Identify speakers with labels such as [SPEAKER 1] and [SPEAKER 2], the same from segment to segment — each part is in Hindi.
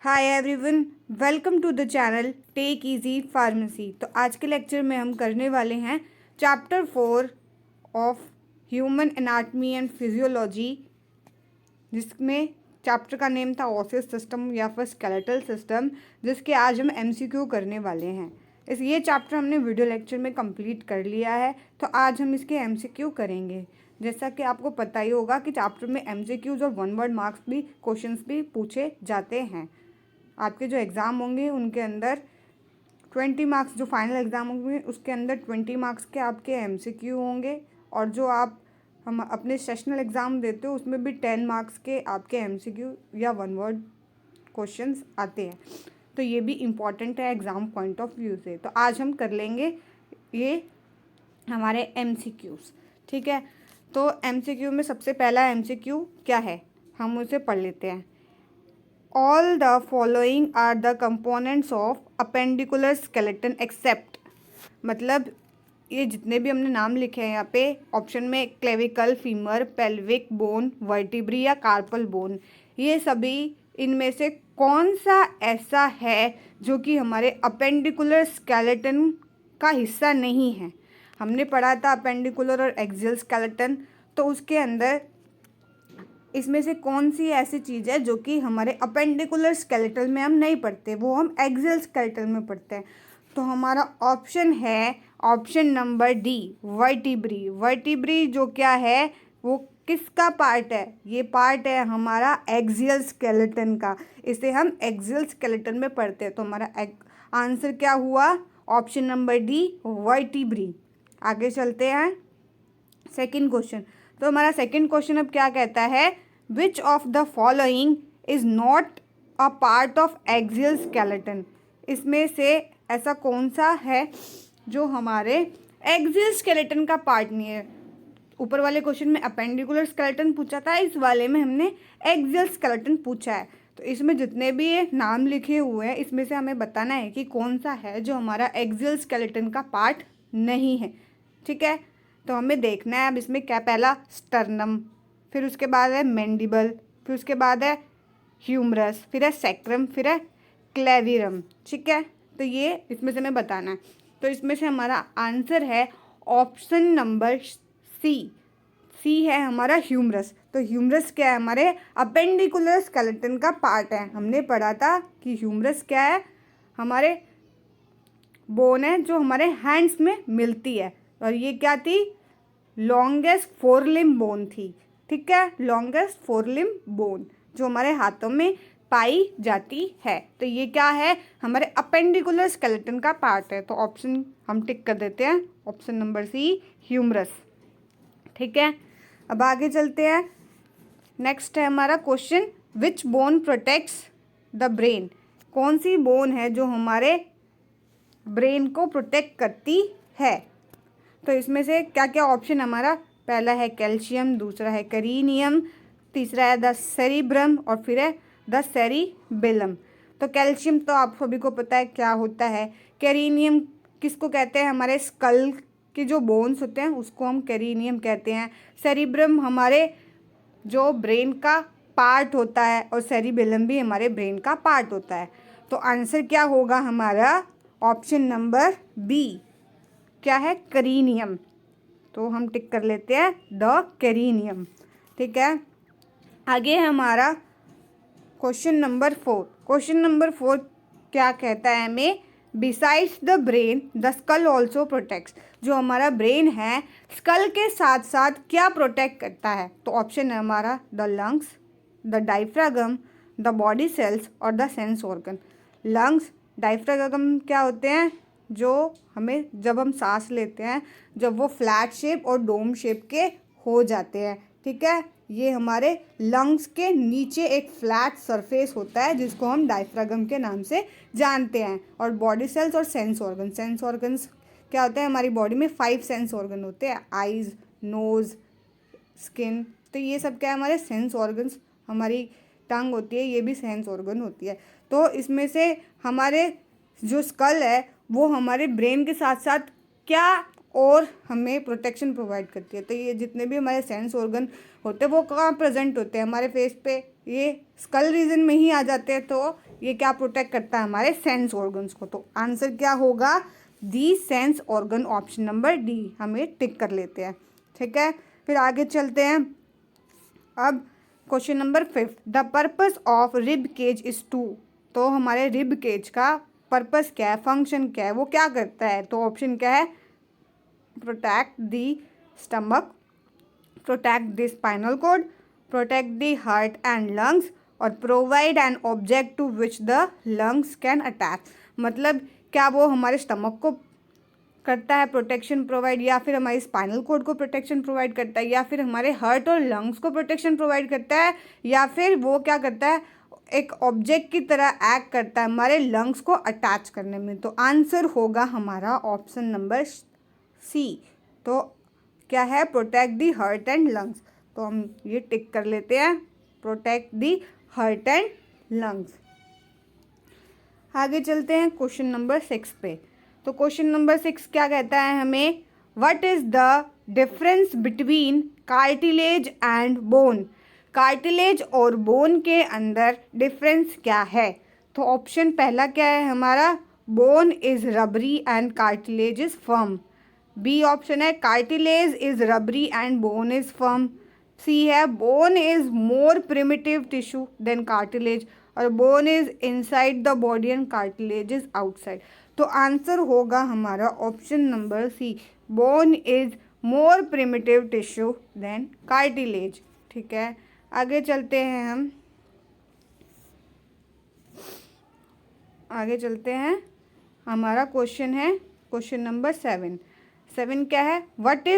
[SPEAKER 1] Hi everyone, welcome to the channel take easy pharmacy. तो आज के लेक्चर में हम करने वाले हैं chapter 4 of human anatomy and physiology, जिसमें चैप्टर का नेम था ऑसेस सिस्टम या फिर स्केलेटल सिस्टम, जिसके आज हम एमसीक्यू करने वाले हैं। ये चैप्टर हमने वीडियो लेक्चर में कंप्लीट कर लिया है, तो आज हम इसके एमसीक्यू करेंगे। जैसा कि आपको पता ही होगा कि चैप्टर में एमसीक्यूज और वन वर्ड मार्क्स भी क्वेश्चंस भी पूछे जाते हैं। आपके जो एग्ज़ाम होंगे उनके अंदर 20 मार्क्स, जो फाइनल एग्ज़ाम होंगे उसके अंदर 20 मार्क्स के आपके एमसीक्यू होंगे, और जो आप हम अपने सेशनल एग्ज़ाम देते हो उसमें भी 10 मार्क्स के आपके एमसीक्यू या वन वर्ड क्वेश्चंस आते हैं। तो ये भी इम्पॉर्टेंट है एग्ज़ाम पॉइंट ऑफ व्यू से। तो आज हम कर लेंगे ये हमारे एमसीक्यूज़, ठीक है। तो एमसीक्यू में सबसे पहला एमसीक्यू क्या है, हम उसे पढ़ लेते हैं। All the following are the components of appendicular skeleton except, मतलब ये जितने भी हमने नाम लिखे हैं यहाँ पे ऑप्शन में, clavicle, femur, pelvic bone, vertebrae या कार्पल बोन, ये सभी इनमें से कौन सा ऐसा है जो कि हमारे अपेंडिकुलर स्केलेटन का हिस्सा नहीं है। हमने पढ़ा था अपेंडिकुलर और एक्सियल स्केलेटन, तो उसके अंदर इसमें से कौन सी ऐसी चीज़ है जो कि हमारे अपेंडिकुलर स्केलेटल में हम नहीं पढ़ते, वो हम एक्सियल स्केलेटल में पढ़ते हैं। तो हमारा ऑप्शन है option number D, vertebrae. Vertebrae जो क्या है, वो किसका पार्ट है, ये पार्ट है हमारा एक्सियल स्केलेटन का, इसे हम एक्सियल स्केलेटन में पढ़ते हैं। तो हमारा आंसर क्या हुआ, ऑप्शन नंबर डी, वर्टिब्री। आगे चलते हैं सेकंड क्वेश्चन। तो हमारा सेकंड क्वेश्चन अब क्या कहता है, which of the following is not a part of axial skeleton. इसमें से ऐसा कौन सा है जो हमारे एक्सियल स्केलेटन का पार्ट नहीं है। ऊपर वाले क्वेश्चन में अपेंडिकुलर स्केलेटन पूछा था, इस वाले में हमने एक्सियल स्केलेटन पूछा है। तो इसमें जितने भी ये नाम लिखे हुए हैं इसमें से हमें बताना है कि कौन सा है जो हमारा एक्सियल स्केलेटन का पार्ट नहीं है, ठीक है। तो हमें देखना है अब इसमें क्या, पहला स्टर्नम, फिर उसके बाद है मैंडिबल, फिर उसके बाद है ह्यूमरस, फिर है सैक्रम, फिर है क्लेविरम, ठीक है। तो ये इसमें से हमें बताना है। तो इसमें से हमारा आंसर है ऑप्शन नंबर सी। सी है हमारा ह्यूमरस। तो ह्यूमरस क्या है, हमारे अपेंडिकुलर स्केलेटन का पार्ट है। हमने पढ़ा था कि ह्यूमरस क्या है, हमारे बोन है जो हमारे हैंड्स में मिलती है, और ये क्या थी, लॉन्गेस्ट फोर लिम्ब बोन थी, ठीक है। लॉन्गेस्ट फोर लिम्ब बोन जो हमारे हाथों में पाई जाती है। तो ये क्या है, हमारे अपेंडिकुलर स्केलेटन का पार्ट है। तो ऑप्शन हम टिक कर देते हैं, ऑप्शन नंबर सी, ह्यूमरस, ठीक है। अब आगे चलते हैं। नेक्स्ट है हमारा question, which bone protects the brain. कौन सी बोन है जो हमारे ब्रेन को प्रोटेक्ट करती है। तो इसमें से क्या क्या ऑप्शन, हमारा पहला है कैल्शियम, दूसरा है करीनियम, तीसरा है द सेरिब्रम, और फिर है द सेरिबेलम। तो कैल्शियम तो आप सभी को पता है क्या होता है। कैरीनियम किसको कहते हैं, हमारे स्कल के जो बोन्स होते हैं उसको हम कैरीनियम कहते हैं। सेरिब्रम हमारे जो ब्रेन का पार्ट होता है, और सेरिबेलम भी हमारे ब्रेन का पार्ट होता है। तो आंसर क्या होगा हमारा, ऑप्शन नंबर बी, क्या है, करीनियम। तो हम टिक कर लेते हैं द कैरीनियम, ठीक है। आगे है हमारा क्वेश्चन नंबर 4। क्वेश्चन नंबर 4 क्या कहता है हमें, besides the brain the skull also protects. जो हमारा ब्रेन है स्कल के साथ साथ क्या प्रोटेक्ट करता है। तो ऑप्शन है हमारा the lungs, the diaphragm, the body cells और the sense organ. Lungs, diaphragm क्या होते हैं, जो हमें जब हम सांस लेते हैं जब वो फ्लैट शेप और डोम शेप के हो जाते हैं, ठीक है। ये हमारे लंग्स के नीचे एक फ्लैट सरफेस होता है जिसको हम डायफ्रागम के नाम से जानते हैं। और बॉडी सेल्स और सेंस ऑर्गन, सेंस ऑर्गन्स क्या होता है, हमारी बॉडी में 5 सेंस ऑर्गन होते हैं, आइज़, नोज़, स्किन। तो ये सब क्या है, हमारे सेंस ऑर्गन्स। हमारी टंग होती है, ये भी सेंस ऑर्गन होती है। तो इसमें से हमारे जो स्कल है वो हमारे ब्रेन के साथ साथ क्या और हमें प्रोटेक्शन प्रोवाइड करती है। तो ये जितने भी हमारे सेंस ऑर्गन होते हैं वो कहाँ प्रेजेंट होते हैं, हमारे फेस पे, ये स्कल रीजन में ही आ जाते हैं। तो ये क्या प्रोटेक्ट करता है? हमारे सेंस ऑर्गन्स को। तो आंसर क्या होगा? The sense organ, option number D, हम ये टिक कर लेते हैं। ठीक है, फिर आगे चलते हैं। अब question number 5, the purpose of rib cage is to. तो हमारे रिब केज का पर्पस क्या है, फंक्शन क्या है, वो क्या करता है? तो ऑप्शन क्या है? Protect the stomach, protect the spinal cord, protect the heart and lungs, और provide an object to which the lungs can attach. मतलब क्या वो हमारे स्टमक को करता है प्रोटेक्शन प्रोवाइड, या फिर हमारी स्पाइनल कॉर्ड को प्रोटेक्शन प्रोवाइड करता है, या फिर हमारे हार्ट और लंग्स को प्रोटेक्शन प्रोवाइड करता है, या फिर वो क्या करता है? एक ऑब्जेक्ट की तरह एक्ट करता है हमारे लंग्स को अटैच करने में। तो आंसर होगा हमारा ऑप्शन नंबर सी। तो क्या है? Protect the heart and lungs. तो हम ये टिक कर लेते हैं, protect the heart and lungs. आगे चलते हैं क्वेश्चन नंबर 6 पे। तो क्वेश्चन नंबर 6 क्या कहता है हमें? What is the difference between cartilage and bone. Cartilage और बोन के अंदर डिफरेंस क्या है? तो ऑप्शन पहला क्या है हमारा? Bone is rubbery and cartilage is firm. B option है cartilage is rubbery and bone is firm. C है bone is more primitive tissue than cartilage, और bone is inside the body and cartilage is outside. तो आंसर होगा हमारा option number C, bone is more primitive tissue than cartilage. ठीक है, आगे चलते हैं हम। आगे चलते हैं, हमारा क्वेश्चन है क्वेश्चन नंबर 7। 7 क्या है? What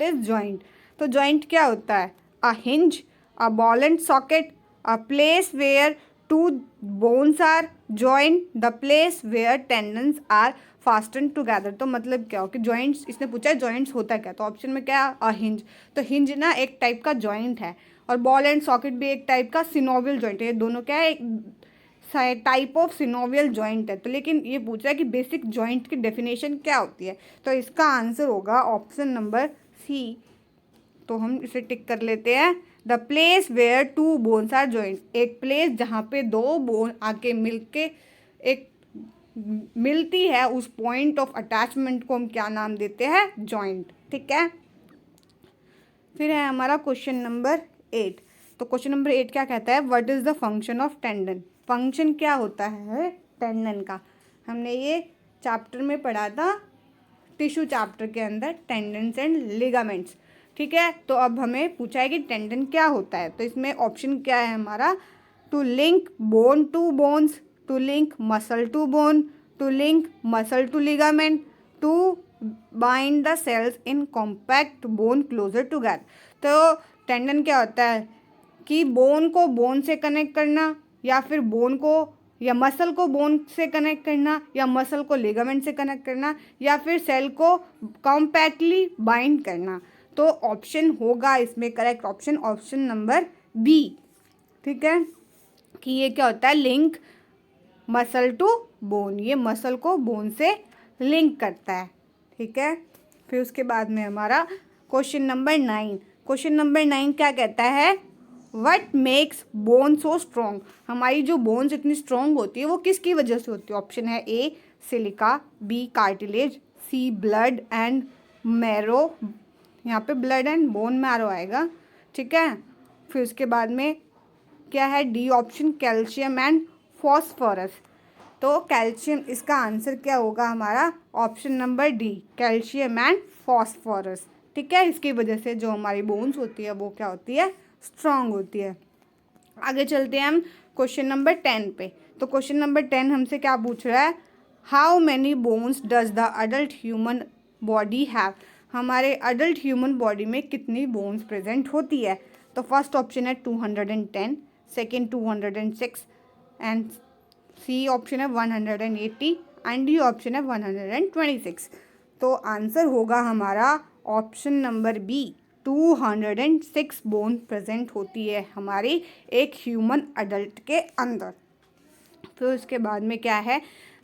[SPEAKER 1] is joint. तो जॉइंट क्या होता है? A hinge, a ball and socket, a place where two bones are joint, the place where tendons are fasten together. तो मतलब क्या हो कि जॉइंट्स, इसने पूछा है जॉइंट्स होता क्या? तो ऑप्शन में क्या है? A hinge. तो हिंज ना एक टाइप का जॉइंट है, और बॉल एंड सॉकेट भी एक टाइप का सिनोवियल जॉइंट है। ये दोनों क्या है? एक टाइप ऑफ सिनोवियल जॉइंट है। तो लेकिन ये पूछ रहा है कि बेसिक जॉइंट की डेफिनेशन क्या होती है? तो इसका आंसर होगा ऑप्शन नंबर सी। तो हम इसे टिक कर लेते हैं, the place where two bones are joint. एक प्लेस जहाँ पे दो बोन आके मिलके एक मिलती है, उस पॉइंट ऑफ अटैचमेंट को हम क्या नाम देते हैं? जॉइंट। ठीक है, फिर है हमारा क्वेश्चन नंबर 8। तो क्वेश्चन नंबर 8 क्या कहता है? What is the function of tendon. Function क्या होता है टेंडन का? हमने ये चैप्टर में पढ़ा था, टिश्यू चैप्टर के अंदर, टेंडन्स एंड लिगामेंट्स। ठीक है, तो अब हमें पूछा है कि टेंडन क्या होता है। तो इसमें ऑप्शन क्या है हमारा? To link bone to bones, to link muscle to bone, to link muscle to ligament, to bind the cells in compact bone closer together. तो टेंडन क्या होता है कि बोन को बोन से कनेक्ट करना, या फिर बोन को या मसल को बोन से कनेक्ट करना, या मसल को लिगामेंट से कनेक्ट करना, या फिर सेल को कॉम्पैक्टली बाइंड करना। तो ऑप्शन होगा इसमें correct option, option number B. ठीक है, कि ये क्या होता है? लिंक मसल टू बोन, ये मसल को बोन से लिंक करता है। ठीक है, फिर उसके बाद में हमारा क्वेश्चन नंबर 9। क्वेश्चन नंबर 9 क्या कहता है? What makes bone so strong. हमारी जो बोन्स इतनी स्ट्रॉन्ग होती है वो किसकी वजह से होती है? ऑप्शन है A silica, B cartilage, C blood and marrow. यहाँ पे ब्लड एंड बोन मैरो आएगा। ठीक है, फिर उसके बाद में क्या है? D option calcium and phosphorus. तो कैल्शियम, इसका आंसर क्या होगा हमारा? Option number D, calcium and phosphorus. ठीक है, इसकी वजह से जो हमारी बोन्स होती है वो क्या होती है? स्ट्रांग होती है। आगे चलते हैं हम क्वेश्चन नंबर 10 पे। तो क्वेश्चन नंबर 10 हमसे क्या पूछ रहा है? How many bones does the adult human body have. हमारे अडल्ट ह्यूमन बॉडी में कितनी बोन्स प्रेजेंट होती है? तो फर्स्ट ऑप्शन है 210, सेकेंड 206, एंड सी ऑप्शन है 180, एंड डी ऑप्शन है 126। तो आंसर होगा हमारा option number B, 206 bone present होती है हमारी एक ह्यूमन अडल्ट के अंदर। फिर उसके बाद में क्या है?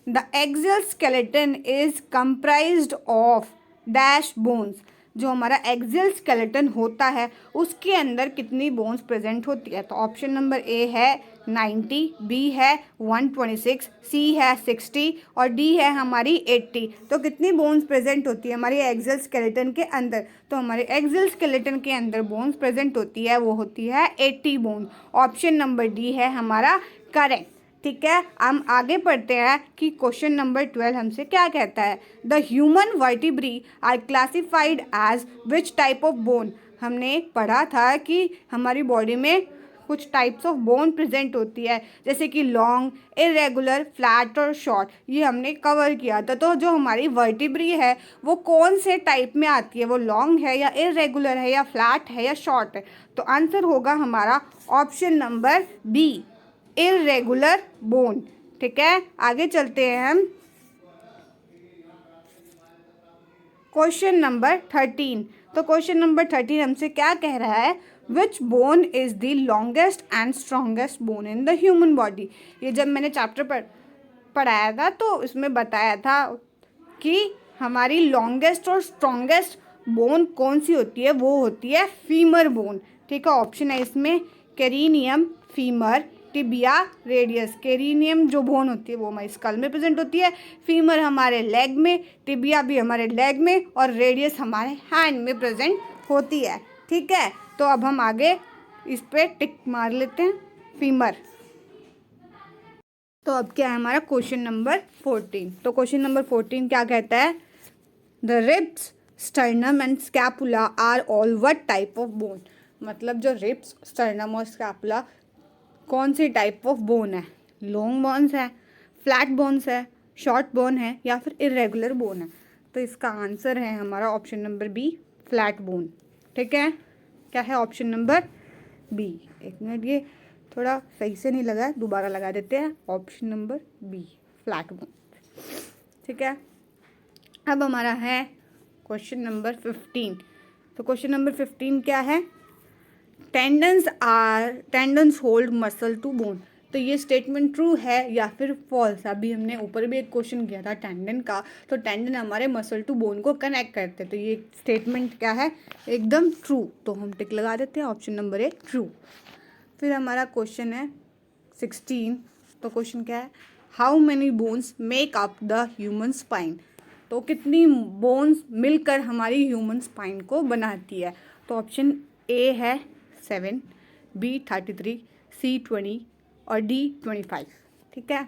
[SPEAKER 1] The axial skeleton is comprised of dash bones. जो हमारा एक्सियल स्केलेटन होता है उसके अंदर कितनी बोन्स प्रेजेंट होती है? तो ऑप्शन नंबर ए है 90, बी है 126, सी है 60 और डी है हमारी 80। तो कितनी बोन्स प्रेजेंट होती है हमारी एक्सियल स्केलेटन के अंदर? तो हमारे एक्सियल स्केलेटन के अंदर बोन्स प्रेजेंट होती है वो होती है 80 बोन। ऑप्शन नंबर डी है हमारा करेक्ट। ठीक है, हम आगे पढ़ते हैं कि क्वेश्चन नंबर 12 हमसे क्या कहता है। The human vertebrae are classified as which type of bone. हमने पढ़ा था कि हमारी बॉडी में कुछ टाइप्स ऑफ बोन प्रेजेंट होती है, जैसे कि लॉन्ग, इरेगुलर, फ्लैट और शॉर्ट। ये हमने कवर किया था। तो जो हमारी वर्टिब्री है वो कौन से टाइप में आती है? वो लॉन्ग है या इरेगुलर है या फ्लैट है या शॉर्ट है? तो आंसर होगा हमारा option number B, irregular bone. ठीक है, आगे चलते हैं हम क्वेश्चन नंबर 13। तो क्वेश्चन नंबर 13 हमसे क्या कह रहा है? Which bone is the longest and strongest bone in the human body. ये जब मैंने चैप्टर पढ़ाया था तो इसमें बताया था कि हमारी लॉन्गेस्ट और स्ट्रॉन्गेस्ट बोन कौन सी होती है? वो होती है फीमर बोन। ठीक है, ऑप्शन है इसमें कैरिनियम, फीमर, टिबिया, रेडियस। कैरिनियम जो बोन होती है वो हमारी स्कल में प्रेजेंट होती है, फीमर हमारे लेग में, टिबिया भी हमारे लेग में और रेडियस हमारे हैंड में प्रेजेंट होती है। ठीक है, तो अब हम आगे इस पे टिक मार लेते हैं, फीमर। तो अब क्या है हमारा क्वेश्चन नंबर 14। तो क्वेश्चन नंबर 14 क्या कहता है? The ribs, sternum and scapula are all what type of bone. मतलब जो रिब्स, स्टर्नम और स्कैपुला कौन सी टाइप ऑफ बोन है? लॉन्ग बोन्स है, फ्लैट बोन्स है, शॉर्ट बोन है या फिर इरेगुलर बोन है? तो इसका आंसर है हमारा option number B, flat bone. ठीक है, क्या है ऑप्शन नंबर बी। एक मिनट, ये थोड़ा सही से नहीं लगा है, दोबारा लगा देते हैं। Option number B, flat bone. ठीक है, अब हमारा है क्वेश्चन नंबर 15। तो क्वेश्चन नंबर 15 क्या है? Tendons hold muscle to bone. तो ये स्टेटमेंट ट्रू है या फिर फॉल्स? अभी हमने ऊपर भी एक क्वेश्चन किया था टेंडन का, तो टेंडन हमारे मसल टू बोन को कनेक्ट करते हैं। तो ये स्टेटमेंट क्या है? एकदम ट्रू। तो हम टिक लगा देते हैं, ऑप्शन नंबर ए ट्रू। फिर हमारा क्वेश्चन है 16। तो क्वेश्चन क्या है? How many bones make up the human spine. तो कितनी बोन्स मिलकर हमारी ह्यूमन स्पाइन को बनाती है? तो ऑप्शन ए है 7, बी 33, सी 20 और डी 25। ठीक है,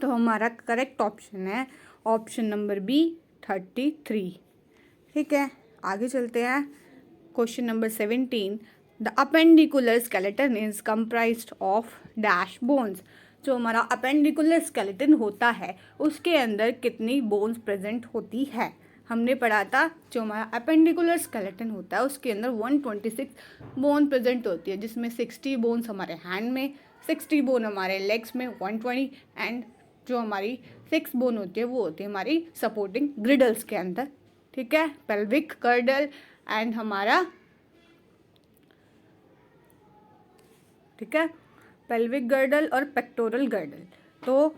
[SPEAKER 1] तो हमारा करेक्ट ऑप्शन है ऑप्शन नंबर बी 33। ठीक है, आगे चलते हैं question number 17। The appendicular skeleton is comprised of dash bones. जो हमारा अपेंडिकुलर स्केलेटन होता है उसके अंदर कितनी बोन्स प्रेजेंट होती है? हमने पढ़ा था जो हमारा अपेंडिकुलर स्केलेटन होता है उसके अंदर 126 बोन प्रेजेंट होती है, जिसमें 60 बोन्स हमारे हैंड में, 60 बोन हमारे लेग्स में, 120 एंड जो हमारी 6 बोन होती है वो होती है हमारी सपोर्टिंग ग्रिडल्स के अंदर। ठीक है, पेल्विक गर्डल एंड हमारा, ठीक है, पेल्विक गर्डल और पेक्टोरल गर्डल। तो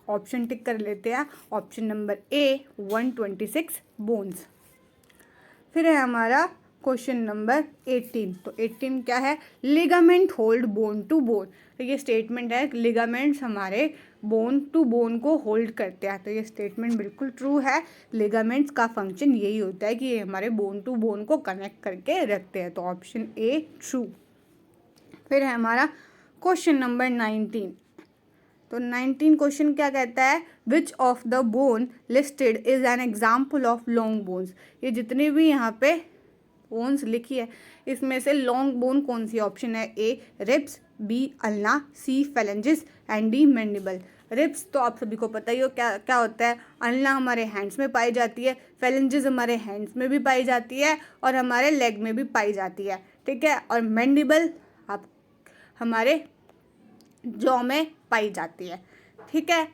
[SPEAKER 1] ऑप्शन टिक कर लेते हैं, ऑप्शन नंबर ए 126 बोन्स। फिर है हमारा क्वेश्चन नंबर 18। तो 18 क्या है? Ligament hold bone to bone. तो ये स्टेटमेंट है लिगामेंट्स हमारे बोन टू बोन को होल्ड करते हैं। तो ये स्टेटमेंट बिल्कुल ट्रू है। लिगामेंट्स का फंक्शन यही होता है कि ये हमारे बोन टू बोन को कनेक्ट करके रखते हैं। तो ऑप्शन ए ट्रू। फिर है हमारा क्वेश्चन नंबर 19। तो 19 क्वेश्चन क्या कहता है? Which of the bone listed is an example of long bones. ये जितने भी यहाँ पे बोन्स लिखी है इसमें से लॉन्ग बोन कौन सी? ऑप्शन है A ribs, B ulna, C phalanges and D mandible. Ribs तो आप सभी को पता ही हो क्या क्या होता है। अल्ना हमारे हैंड्स में पाई जाती है, फेलेंजिस हमारे हैंड्स में भी पाई जाती है और हमारे लेग में भी पाई जाती है। ठीक है, और मैंडिबल आप हमारे जॉ में पाई जाती है। ठीक है,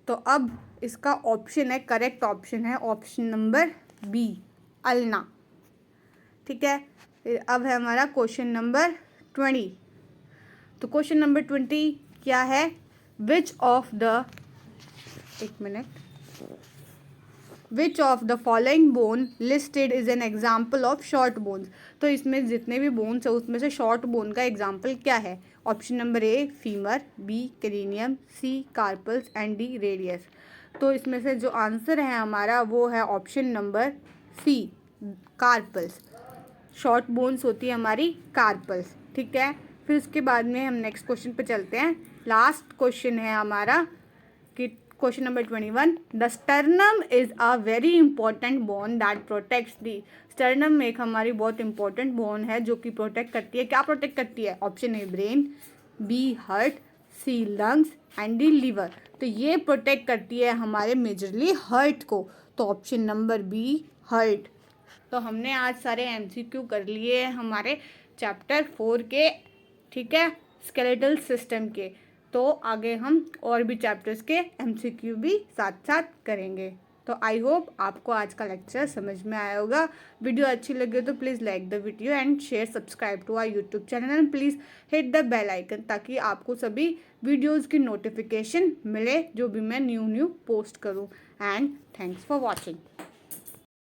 [SPEAKER 1] तो अब इसका ऑप्शन है, करेक्ट ऑप्शन है ऑप्शन नंबर बी अल्ना। ठीक है, फिर अब है हमारा क्वेश्चन नंबर 20। तो क्वेश्चन नंबर 20 क्या है? विच ऑफ द, एक minute, which of the following bone listed is an example of short bones. तो इसमें जितने भी बोन्स है उसमें से शॉर्ट बोन का एग्जाम्पल क्या है? Option number A femur, B cranium, C carpals and D radius. तो इसमें से जो आंसर है हमारा वो है option number C carpals. Short bones होती है हमारी कार्पल्स, ठीक है। फिर उसके बाद में हम नेक्स्ट क्वेश्चन पे चलते हैं। लास्ट क्वेश्चन है हमारा कि question number 21, the sternum is a very important bone that protects the. Sternum एक हमारी बहुत इंपॉर्टेंट बोन है जो कि प्रोटेक्ट करती है, क्या प्रोटेक्ट करती है? Option A brain, B heart, C lungs and D liver. तो ये प्रोटेक्ट करती है हमारे मेजरली हार्ट को, तो ऑप्शन नंबर बी हार्ट। तो हमने आज सारे एमसीक्यू कर लिए हमारे चैप्टर 4 के, ठीक है, स्केलेटल सिस्टम के। तो आगे हम और भी चैप्टर्स के एमसीक्यू भी साथ साथ करेंगे। तो आई होप आपको आज का लेक्चर समझ में आया होगा। वीडियो अच्छी लगे तो please like the video and share, subscribe to our YouTube channel and please hit the bell icon, ताकि आपको सभी वीडियोज़ की नोटिफिकेशन मिले जो भी मैं न्यू पोस्ट करूँ। And thanks for watching.